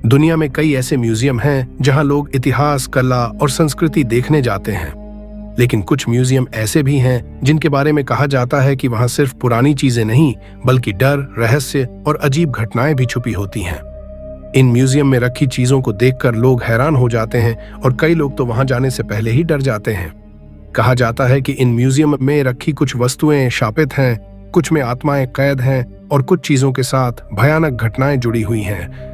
दुनिया में कई ऐसे म्यूजियम हैं जहां लोग इतिहास, कला और संस्कृति देखने जाते हैं, लेकिन कुछ म्यूजियम ऐसे भी हैं जिनके बारे में कहा जाता है कि वहां सिर्फ पुरानी चीजें नहीं बल्कि डर, रहस्य और अजीब घटनाएं भी छुपी होती हैं। इन म्यूजियम में रखी चीजों को देखकर लोग हैरान हो जाते हैं और कई लोग तो वहां जाने से पहले ही डर जाते हैं। कहा जाता है कि इन म्यूजियम में रखी कुछ वस्तुएं शापित हैं, कुछ में आत्माएं कैद हैं और कुछ चीजों के साथ भयानक घटनाएं जुड़ी हुई हैं।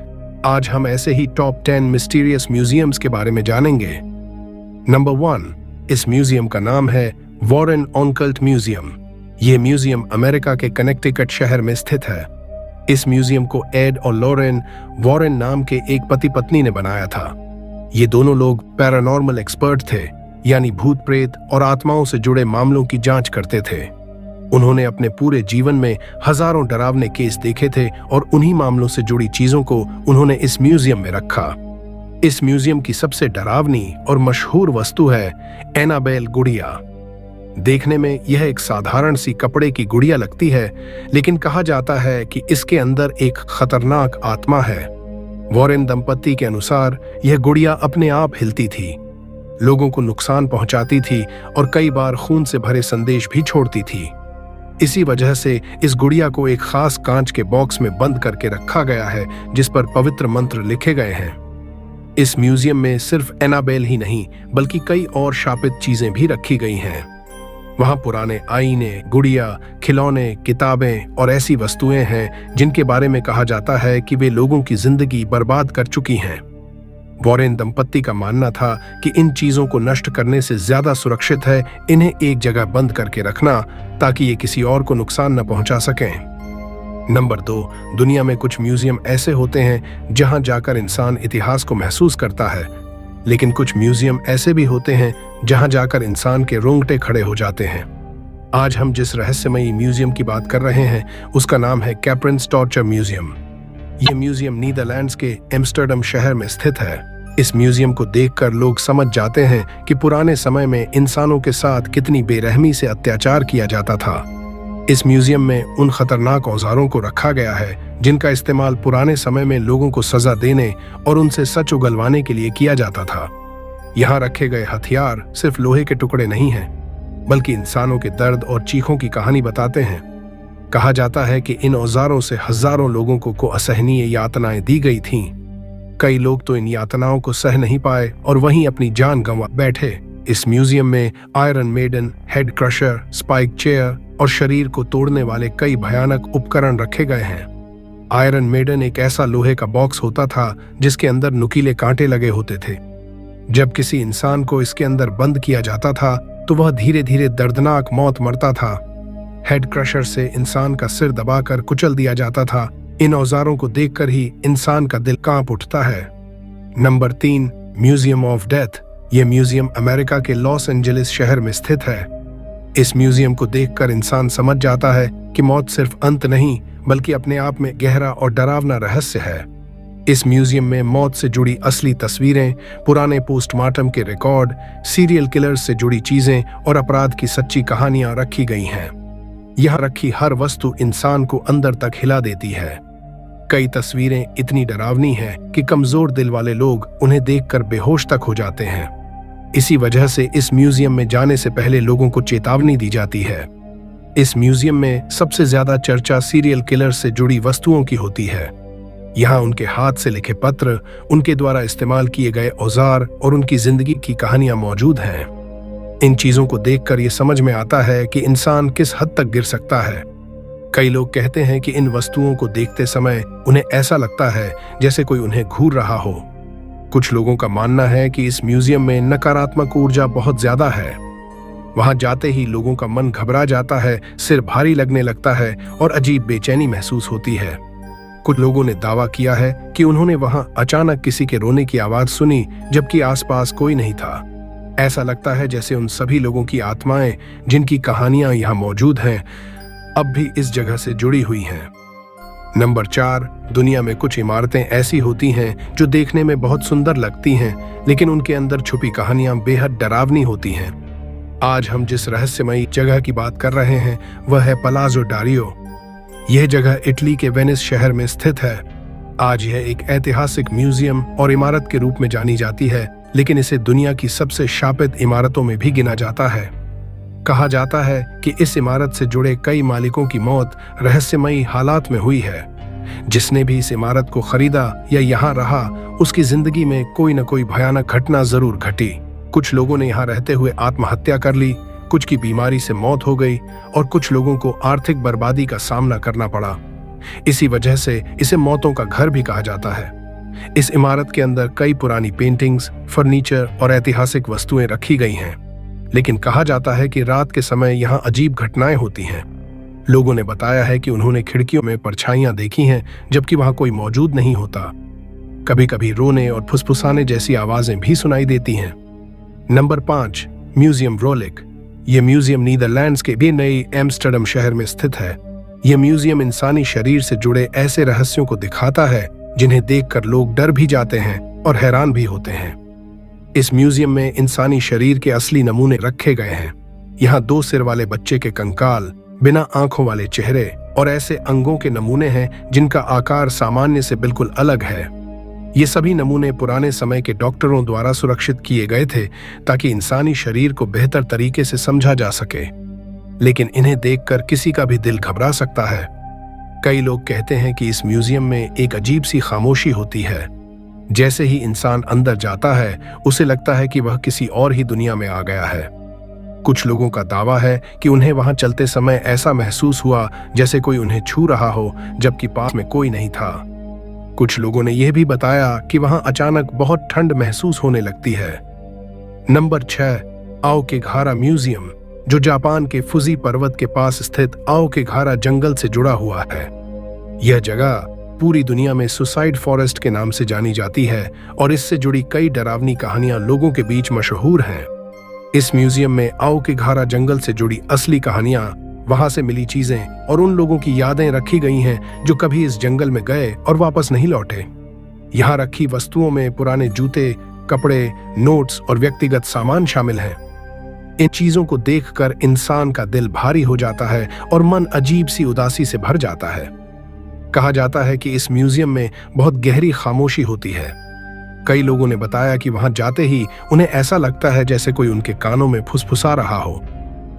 आज हम ऐसे ही टॉप 10 मिस्टीरियस म्यूजियम्स के बारे में जानेंगे। नंबर 1, इस म्यूजियम का नाम है वॉरेन ऑनकल्ट म्यूजियम। ये म्यूजियम अमेरिका के कनेक्टिकट शहर में स्थित है। इस म्यूजियम को एड और लॉरेन वॉरेन नाम के एक पति पत्नी ने बनाया था। ये दोनों लोग पैरानॉर्मल एक्सपर्ट थे, यानी भूत प्रेत और आत्माओं से जुड़े मामलों की जांच करते थे। उन्होंने अपने पूरे जीवन में हजारों डरावने केस देखे थे और उन्हीं मामलों से जुड़ी चीजों को उन्होंने इस म्यूजियम में रखा। इस म्यूजियम की सबसे डरावनी और मशहूर वस्तु है एनाबेल गुड़िया। देखने में यह एक साधारण सी कपड़े की गुड़िया लगती है, लेकिन कहा जाता है कि इसके अंदर एक खतरनाक आत्मा है। वॉरेन दंपत्ति के अनुसार यह गुड़िया अपने आप हिलती थी, लोगों को नुकसान पहुंचाती थी और कई बार खून से भरे संदेश भी छोड़ती थी। इसी वजह से इस गुड़िया को एक खास कांच के बॉक्स में बंद करके रखा गया है, जिस पर पवित्र मंत्र लिखे गए हैं। इस म्यूजियम में सिर्फ एनाबेल ही नहीं बल्कि कई और शापित चीजें भी रखी गई हैं। वहां पुराने आईने, गुड़िया, खिलौने, किताबें और ऐसी वस्तुएं हैं जिनके बारे में कहा जाता है कि वे लोगों की जिंदगी बर्बाद कर चुकी हैं। वॉरेन दंपत्ति का मानना था कि इन चीजों को नष्ट करने से ज्यादा सुरक्षित है इन्हें एक जगह बंद करके रखना, ताकि ये किसी और को नुकसान न पहुंचा सकें। नंबर 2, दुनिया में कुछ म्यूजियम ऐसे होते हैं जहां जाकर इंसान इतिहास को महसूस करता है, लेकिन कुछ म्यूजियम ऐसे भी होते हैं जहां जाकर इंसान के रोंगटे खड़े हो जाते हैं। आज हम जिस रहस्यमयी म्यूजियम की बात कर रहे हैं उसका नाम है कैप्रेंस टॉर्चर म्यूजियम। यह म्यूजियम नीदरलैंड्स के एम्स्टर्डम शहर में स्थित है। इस म्यूजियम को देखकर लोग समझ जाते हैं कि पुराने समय में इंसानों के साथ कितनी बेरहमी से अत्याचार किया जाता था। इस म्यूजियम में उन खतरनाक औजारों को रखा गया है जिनका इस्तेमाल पुराने समय में लोगों को सजा देने और उनसे सच उगलवाने के लिए किया जाता था। यहाँ रखे गए हथियार सिर्फ लोहे के टुकड़े नहीं हैं, बल्कि इंसानों के दर्द और चीखों की कहानी बताते हैं। कहा जाता है कि इन औजारों से हजारों लोगों को असहनीय यातनाएं दी गई थीं। कई लोग तो इन यातनाओं को सह नहीं पाए और वहीं अपनी जान गंवा बैठे। इस म्यूजियम में iron maiden, head crusher, spike chair और शरीर को तोड़ने वाले कई भयानक उपकरण रखे गए हैं। आयरन मेडन एक ऐसा लोहे का बॉक्स होता था जिसके अंदर नुकीले कांटे लगे होते थे। जब किसी इंसान को इसके अंदर बंद किया जाता था तो वह धीरे धीरे दर्दनाक मौत मरता था। हेड क्रशर से इंसान का सिर दबाकर कुचल दिया जाता था। इन औजारों को देखकर ही इंसान का दिल कांप उठता है। Number 3, museum of death. यह म्यूजियम अमेरिका के लॉस एंजलिस शहर में स्थित है। इस म्यूजियम को देखकर इंसान समझ जाता है कि मौत सिर्फ अंत नहीं बल्कि अपने आप में गहरा और डरावना रहस्य है। इस म्यूजियम में मौत से जुड़ी असली तस्वीरें, पुराने पोस्टमार्टम के रिकॉर्ड, सीरियल किलर्स से जुड़ी चीजें और अपराध की सच्ची कहानियां रखी गई हैं। यहाँ रखी हर वस्तु इंसान को अंदर तक हिला देती है। कई तस्वीरें इतनी डरावनी हैं कि कमजोर दिल वाले लोग उन्हें देखकर बेहोश तक हो जाते हैं। इसी वजह से इस म्यूजियम में जाने से पहले लोगों को चेतावनी दी जाती है। इस म्यूजियम में सबसे ज्यादा चर्चा सीरियल किलर से जुड़ी वस्तुओं की होती है। यहाँ उनके हाथ से लिखे पत्र, उनके द्वारा इस्तेमाल किए गए औजार और उनकी जिंदगी की कहानियां मौजूद हैं। इन चीजों को देखकर ये समझ में आता है कि इंसान किस हद तक गिर सकता है। कई लोग कहते हैं कि इन वस्तुओं को देखते समय उन्हें ऐसा लगता है जैसे कोई उन्हें घूर रहा हो। कुछ लोगों का मानना है कि इस म्यूजियम में नकारात्मक ऊर्जा बहुत ज्यादा है। वहां जाते ही लोगों का मन घबरा जाता है, सिर भारी लगने लगता है और अजीब बेचैनी महसूस होती है। कुछ लोगों ने दावा किया है कि उन्होंने वहां अचानक किसी के रोने की आवाज सुनी जबकि आसपास कोई नहीं था। ऐसा लगता है जैसे उन सभी लोगों की आत्माएं जिनकी कहानियां यहाँ मौजूद हैं अब भी इस जगह से जुड़ी हुई हैं। नंबर 4, दुनिया में कुछ इमारतें ऐसी होती हैं जो देखने में बहुत सुंदर लगती हैं, लेकिन उनके अंदर छुपी कहानियां बेहद डरावनी होती हैं। आज हम जिस रहस्यमयी जगह की बात कर रहे हैं वह है पलाज़ो डारियो। यह जगह इटली के वेनिस शहर में स्थित है। आज यह एक ऐतिहासिक म्यूजियम और इमारत के रूप में जानी जाती है, लेकिन इसे दुनिया की सबसे शापित इमारतों में भी गिना जाता है। कहा जाता है कि इस इमारत से जुड़े कई मालिकों की मौत रहस्यमयी हालात में हुई है। जिसने भी इस इमारत को खरीदा या यहाँ रहा, उसकी जिंदगी में कोई न कोई भयानक घटना जरूर घटी। कुछ लोगों ने यहाँ रहते हुए आत्महत्या कर ली, कुछ की बीमारी से मौत हो गई और कुछ लोगों को आर्थिक बर्बादी का सामना करना पड़ा। इसी वजह से इसे मौतों का घर भी कहा जाता है। इस इमारत के अंदर कई पुरानी पेंटिंग्स, फर्नीचर और ऐतिहासिक वस्तुएं रखी गई हैं, लेकिन कहा जाता है कि रात के समय यहाँ अजीब घटनाएं होती हैं। लोगों ने बताया है कि उन्होंने खिड़कियों में परछाइयां देखी हैं, जबकि वहां कोई मौजूद नहीं होता। कभी कभी रोने और फुसफुसाने जैसी आवाजें भी सुनाई देती हैं। Number 5, museum Vrolik. यह म्यूजियम नीदरलैंड्स के भी नई एम्स्टर्डम शहर में स्थित है। यह म्यूजियम इंसानी शरीर से जुड़े ऐसे रहस्यों को दिखाता है जिन्हें देखकर लोग डर भी जाते हैं और हैरान भी होते हैं। इस म्यूजियम में इंसानी शरीर के असली नमूने रखे गए हैं। यहाँ 2 सिर वाले बच्चे के कंकाल, बिना आंखों वाले चेहरे और ऐसे अंगों के नमूने हैं जिनका आकार सामान्य से बिल्कुल अलग है। ये सभी नमूने पुराने समय के डॉक्टरों द्वारा सुरक्षित किए गए थे ताकि इंसानी शरीर को बेहतर तरीके से समझा जा सके, लेकिन इन्हें देखकर किसी का भी दिल घबरा सकता है। कई लोग कहते हैं कि इस म्यूजियम में एक अजीब सी खामोशी होती है। जैसे ही इंसान अंदर जाता है, उसे लगता है कि वह किसी और ही दुनिया में आ गया है। कुछ लोगों का दावा है कि उन्हें वहां चलते समय ऐसा महसूस हुआ जैसे कोई उन्हें छू रहा हो, जबकि पास में कोई नहीं था। कुछ लोगों ने यह भी बताया कि वहां अचानक बहुत ठंड महसूस होने लगती है। नंबर 6, आओकेगाहरा म्यूजियम, जो जापान के फुजी पर्वत के पास स्थित आओकेगाहरा जंगल से जुड़ा हुआ है। यह जगह पूरी दुनिया में सुसाइड फॉरेस्ट के नाम से जानी जाती है और इससे जुड़ी कई डरावनी कहानियां लोगों के बीच मशहूर हैं। इस म्यूजियम में आओकेगाहरा जंगल से जुड़ी असली कहानियां, वहां से मिली चीजें और उन लोगों की यादें रखी गई हैं जो कभी इस जंगल में गए और वापस नहीं लौटे। यहाँ रखी वस्तुओं में पुराने जूते, कपड़े, नोट्स और व्यक्तिगत सामान शामिल हैं। इन चीजों को देखकर इंसान का दिल भारी हो जाता है और मन अजीब सी उदासी से भर जाता है। कहा जाता है कि इस म्यूजियम में बहुत गहरी खामोशी होती है। कई लोगों ने बताया कि वहां जाते ही उन्हें ऐसा लगता है जैसे कोई उनके कानों में फुसफुसा रहा हो।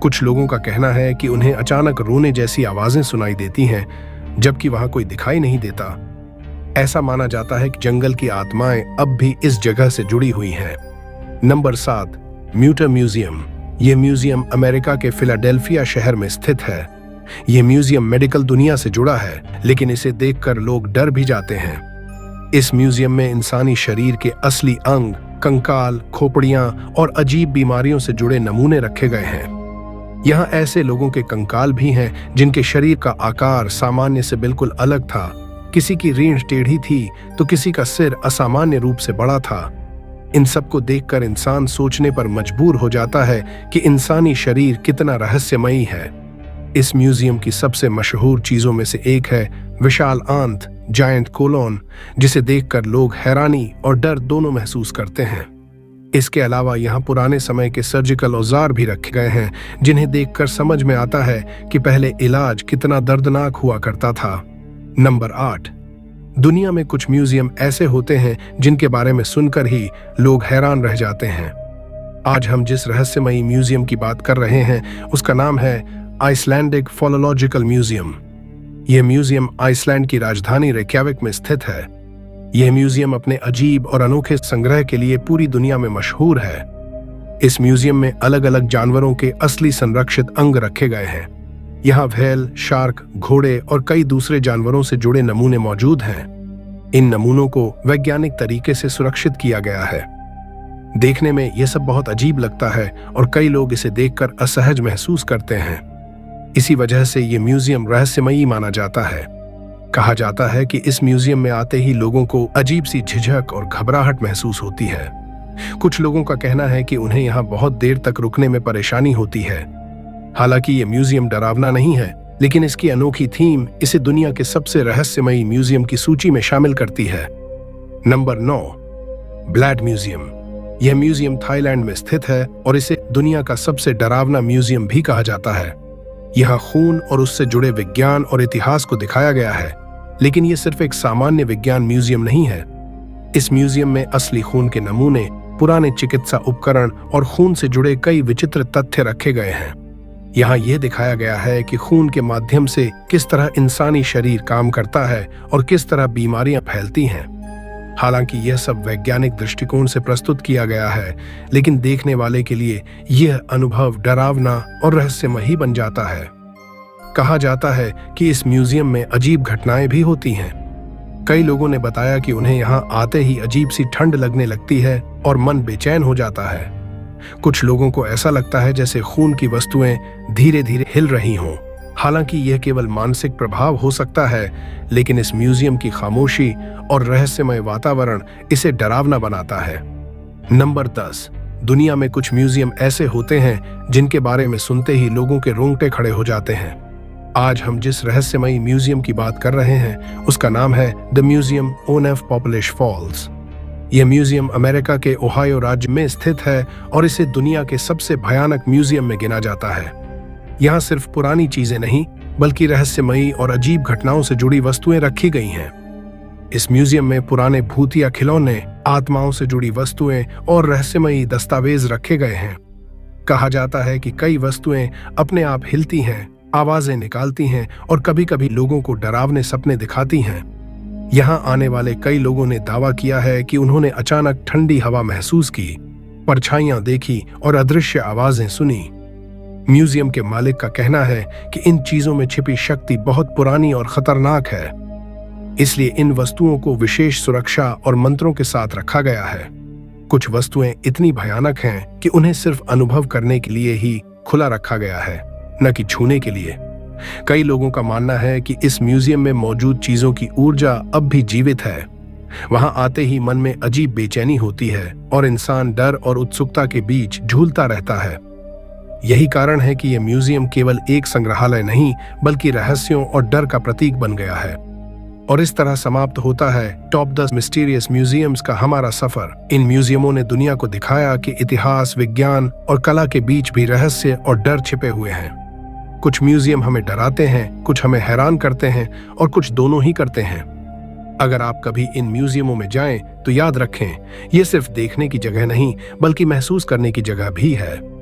कुछ लोगों का कहना है कि उन्हें अचानक रोने जैसी आवाजें सुनाई देती हैं, जबकि वहां कोई दिखाई नहीं देता। ऐसा माना जाता है कि जंगल की आत्माएं अब भी इस जगह से जुड़ी हुई हैं। Number 7, Mutter museum. यह म्यूजियम अमेरिका के फिलाडेल्फिया शहर में स्थित है। यह म्यूजियम मेडिकल दुनिया से जुड़ा है, लेकिन इसे देखकर लोग डर भी जाते हैं। इस म्यूजियम में इंसानी शरीर के असली अंग, कंकाल, खोपड़ियां और अजीब बीमारियों से जुड़े नमूने रखे गए हैं। यहाँ ऐसे लोगों के कंकाल भी हैं जिनके शरीर का आकार सामान्य से बिल्कुल अलग था। किसी की रीढ़ टेढ़ी थी तो किसी का सिर असामान्य रूप से बड़ा था। इन सब को देखकर इंसान सोचने पर मजबूर हो जाता है कि इंसानी शरीर कितना रहस्यमयी है। इस म्यूजियम की सबसे मशहूर चीजों में से एक है विशाल आंत, जायंट कोलोन, जिसे देखकर लोग हैरानी और डर दोनों महसूस करते हैं। इसके अलावा यहाँ पुराने समय के सर्जिकल औजार भी रखे गए हैं, जिन्हें देखकर समझ में आता है कि पहले इलाज कितना दर्दनाक हुआ करता था। नंबर 8, दुनिया में कुछ म्यूजियम ऐसे होते हैं जिनके बारे में सुनकर ही लोग हैरान रह जाते हैं। आज हम जिस रहस्यमयी म्यूजियम की बात कर रहे हैं उसका नाम है आइसलैंडिक फोलोलॉजिकल म्यूजियम। यह म्यूजियम आइसलैंड की राजधानी रेक्याविक में स्थित है। यह म्यूजियम अपने अजीब और अनोखे संग्रह के लिए पूरी दुनिया में मशहूर है। इस म्यूजियम में अलग अलग जानवरों के असली संरक्षित अंग रखे गए हैं। यहाँ व्हेल, शार्क, घोड़े और कई दूसरे जानवरों से जुड़े नमूने मौजूद हैं। इन नमूनों को वैज्ञानिक तरीके से सुरक्षित किया गया है। देखने में यह सब बहुत अजीब लगता है और कई लोग इसे देखकर असहज महसूस करते हैं। इसी वजह से ये म्यूजियम रहस्यमयी माना जाता है। कहा जाता है कि इस म्यूजियम में आते ही लोगों को अजीब सी झिझक और घबराहट महसूस होती है। कुछ लोगों का कहना है कि उन्हें यहाँ बहुत देर तक रुकने में परेशानी होती है। हालांकि ये म्यूजियम डरावना नहीं है, लेकिन इसकी अनोखी थीम इसे दुनिया के सबसे रहस्यमयी म्यूजियम की सूची में शामिल करती है। Number 9, blood museum. यह म्यूजियम थाईलैंड में स्थित है और इसे दुनिया का सबसे डरावना म्यूजियम भी कहा जाता है। यहाँ खून और उससे जुड़े विज्ञान और इतिहास को दिखाया गया है। लेकिन ये सिर्फ एक सामान्य विज्ञान म्यूजियम नहीं है। इस म्यूजियम में असली खून के नमूने, पुराने चिकित्सा उपकरण और खून से जुड़े कई विचित्र तथ्य रखे गए हैं। यहाँ यह दिखाया गया है कि खून के माध्यम से किस तरह इंसानी शरीर काम करता है और किस तरह बीमारियां फैलती हैं। हालांकि यह सब वैज्ञानिक दृष्टिकोण से प्रस्तुत किया गया है, लेकिन देखने वाले के लिए यह अनुभव डरावना और रहस्यमय ही बन जाता है। कहा जाता है कि इस म्यूजियम में अजीब घटनाएं भी होती हैं। कई लोगों ने बताया कि उन्हें यहाँ आते ही अजीब सी ठंड लगने लगती है और मन बेचैन हो जाता है। कुछ लोगों को ऐसा लगता है जैसे खून की वस्तुएं धीरे धीरे हिल रही हों। हालांकि यह केवल मानसिक प्रभाव हो सकता है, लेकिन इस म्यूजियम की खामोशी और रहस्यमय वातावरण इसे डरावना बनाता है। नंबर 10। दुनिया में कुछ म्यूजियम ऐसे होते हैं जिनके बारे में सुनते ही लोगों के रोंगटे खड़े हो जाते हैं। आज हम जिस रहस्यमयी म्यूजियम की बात कर रहे हैं उसका नाम है द म्यूजियम ओनेफ पॉपुलिश फॉल्स। यह म्यूजियम अमेरिका के ओहायो राज्य में स्थित है और इसे दुनिया के सबसे भयानक म्यूजियम में गिना जाता है। यहाँ सिर्फ पुरानी चीजें नहीं, बल्कि रहस्यमयी और अजीब घटनाओं से जुड़ी वस्तुएं रखी गई हैं। इस म्यूजियम में पुराने भूतिया खिलौने, आत्माओं से जुड़ी वस्तुएं और रहस्यमयी दस्तावेज रखे गए हैं। कहा जाता है कि कई वस्तुएं अपने आप हिलती हैं, आवाजें निकालती हैं और कभी-कभी लोगों को डरावने सपने दिखाती हैं। यहाँ आने वाले कई लोगों ने दावा किया है कि उन्होंने अचानक ठंडी हवा महसूस की, परछाइयां देखी और अदृश्य आवाजें सुनी। म्यूजियम के मालिक का कहना है कि इन चीजों में छिपी शक्ति बहुत पुरानी और खतरनाक है, इसलिए इन वस्तुओं को विशेष सुरक्षा और मंत्रों के साथ रखा गया है। कुछ वस्तुएं इतनी भयानक हैं कि उन्हें सिर्फ अनुभव करने के लिए ही खुला रखा गया है, न कि छूने के लिए। कई लोगों का मानना है कि इस म्यूजियम में मौजूद चीजों की ऊर्जा अब भी जीवित है। वहां आते ही मन में अजीब बेचैनी होती है और इंसान डर और उत्सुकता के बीच झूलता रहता है। यही कारण है कि यह म्यूजियम केवल एक संग्रहालय नहीं, बल्कि रहस्यों और डर का प्रतीक बन गया है। और इस तरह समाप्त होता है टॉप 10 मिस्टीरियस म्यूजियम्स का हमारा सफर। इन म्यूजियमों ने दुनिया को दिखाया कि इतिहास, विज्ञान और कला के बीच भी रहस्य और डर छिपे हुए हैं। कुछ म्यूजियम हमें डराते हैं, कुछ हमें हैरान करते हैं और कुछ दोनों ही करते हैं। अगर आप कभी इन म्यूजियमों में जाएं तो याद रखें, ये सिर्फ देखने की जगह नहीं, बल्कि महसूस करने की जगह भी है।